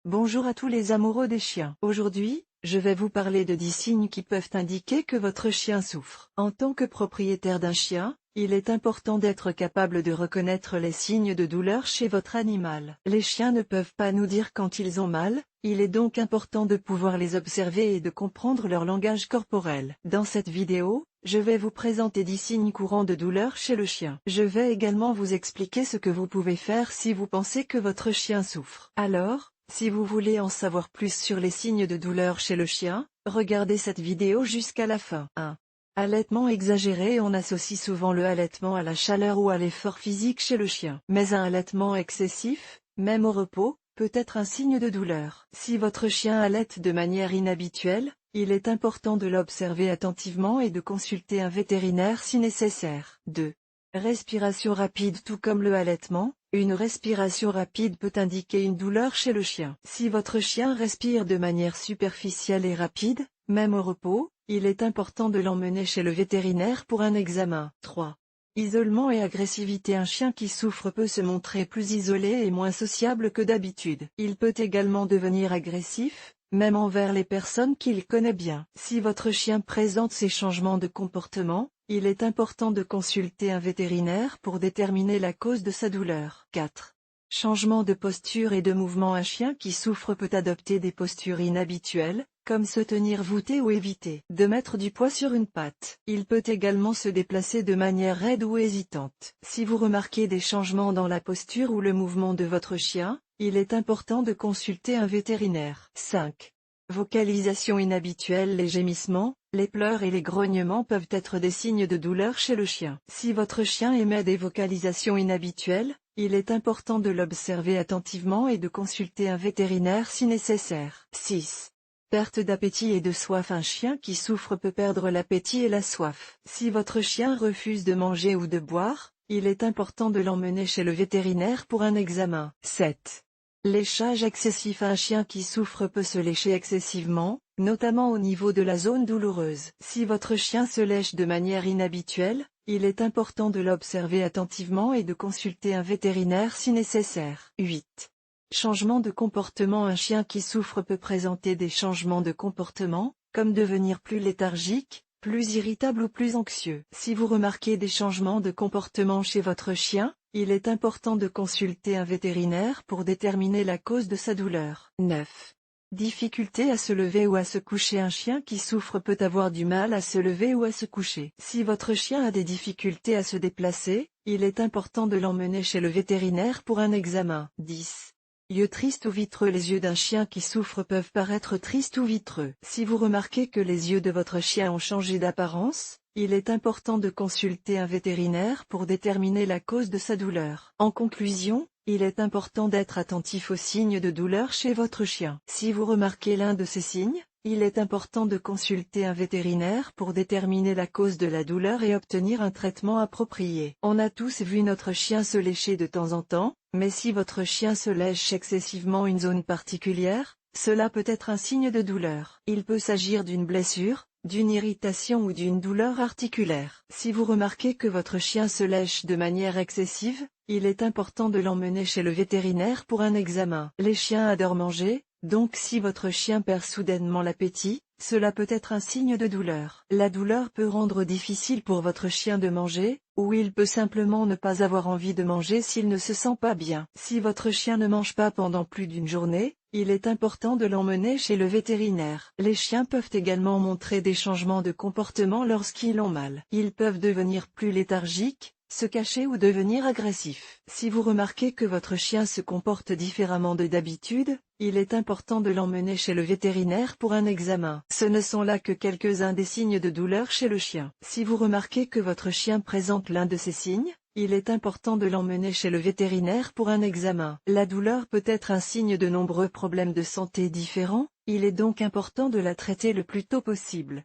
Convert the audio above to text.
Bonjour à tous les amoureux des chiens. Aujourd'hui, je vais vous parler de 10 signes qui peuvent indiquer que votre chien souffre. En tant que propriétaire d'un chien, il est important d'être capable de reconnaître les signes de douleur chez votre animal. Les chiens ne peuvent pas nous dire quand ils ont mal, il est donc important de pouvoir les observer et de comprendre leur langage corporel. Dans cette vidéo, je vais vous présenter 10 signes courants de douleur chez le chien. Je vais également vous expliquer ce que vous pouvez faire si vous pensez que votre chien souffre. Alors, si vous voulez en savoir plus sur les signes de douleur chez le chien, regardez cette vidéo jusqu'à la fin. 1. Allaitement exagéré. On associe souvent le allaitement à la chaleur ou à l'effort physique chez le chien. Mais un allaitement excessif, même au repos, peut être un signe de douleur. Si votre chien allaite de manière inhabituelle, il est important de l'observer attentivement et de consulter un vétérinaire si nécessaire. 2. Respiration rapide. Tout comme le allaitement, une respiration rapide peut indiquer une douleur chez le chien. Si votre chien respire de manière superficielle et rapide, même au repos, il est important de l'emmener chez le vétérinaire pour un examen. 3. Isolement et agressivité. Un chien qui souffre peut se montrer plus isolé et moins sociable que d'habitude. Il peut également devenir agressif, même envers les personnes qu'il connaît bien. Si votre chien présente ces changements de comportement, il est important de consulter un vétérinaire pour déterminer la cause de sa douleur. 4. Changement de posture et de mouvement. Un chien qui souffre peut adopter des postures inhabituelles, comme se tenir voûté ou éviter de mettre du poids sur une patte. Il peut également se déplacer de manière raide ou hésitante. Si vous remarquez des changements dans la posture ou le mouvement de votre chien, il est important de consulter un vétérinaire. 5. Vocalisation inhabituelle. Les gémissements, les pleurs et les grognements peuvent être des signes de douleur chez le chien. Si votre chien émet des vocalisations inhabituelles, il est important de l'observer attentivement et de consulter un vétérinaire si nécessaire. 6. Perte d'appétit et de soif. Un chien qui souffre peut perdre l'appétit et la soif. Si votre chien refuse de manger ou de boire, il est important de l'emmener chez le vétérinaire pour un examen. 7. Léchage excessif. Un chien qui souffre peut se lécher excessivement, notamment au niveau de la zone douloureuse. Si votre chien se lèche de manière inhabituelle, il est important de l'observer attentivement et de consulter un vétérinaire si nécessaire. 8. Changement de comportement. Un chien qui souffre peut présenter des changements de comportement, comme devenir plus léthargique, plus irritable ou plus anxieux. Si vous remarquez des changements de comportement chez votre chien, il est important de consulter un vétérinaire pour déterminer la cause de sa douleur. 9. Difficulté à se lever ou à se coucher. Un chien qui souffre peut avoir du mal à se lever ou à se coucher. Si votre chien a des difficultés à se déplacer, il est important de l'emmener chez le vétérinaire pour un examen. 10. Yeux tristes ou vitreux. Les yeux d'un chien qui souffre peuvent paraître tristes ou vitreux. Si vous remarquez que les yeux de votre chien ont changé d'apparence, il est important de consulter un vétérinaire pour déterminer la cause de sa douleur. En conclusion, il est important d'être attentif aux signes de douleur chez votre chien. Si vous remarquez l'un de ces signes, il est important de consulter un vétérinaire pour déterminer la cause de la douleur et obtenir un traitement approprié. On a tous vu notre chien se lécher de temps en temps, mais si votre chien se lèche excessivement une zone particulière, cela peut être un signe de douleur. Il peut s'agir d'une blessure, d'une irritation ou d'une douleur articulaire. Si vous remarquez que votre chien se lèche de manière excessive, il est important de l'emmener chez le vétérinaire pour un examen. Les chiens adorent manger, donc si votre chien perd soudainement l'appétit, cela peut être un signe de douleur. La douleur peut rendre difficile pour votre chien de manger, ou il peut simplement ne pas avoir envie de manger s'il ne se sent pas bien. Si votre chien ne mange pas pendant plus d'une journée, il est important de l'emmener chez le vétérinaire. Les chiens peuvent également montrer des changements de comportement lorsqu'ils ont mal. Ils peuvent devenir plus léthargiques, se cacher ou devenir agressifs. Si vous remarquez que votre chien se comporte différemment de d'habitude, il est important de l'emmener chez le vétérinaire pour un examen. Ce ne sont là que quelques-uns des signes de douleur chez le chien. Si vous remarquez que votre chien présente l'un de ces signes, il est important de l'emmener chez le vétérinaire pour un examen. La douleur peut être un signe de nombreux problèmes de santé différents, il est donc important de la traiter le plus tôt possible.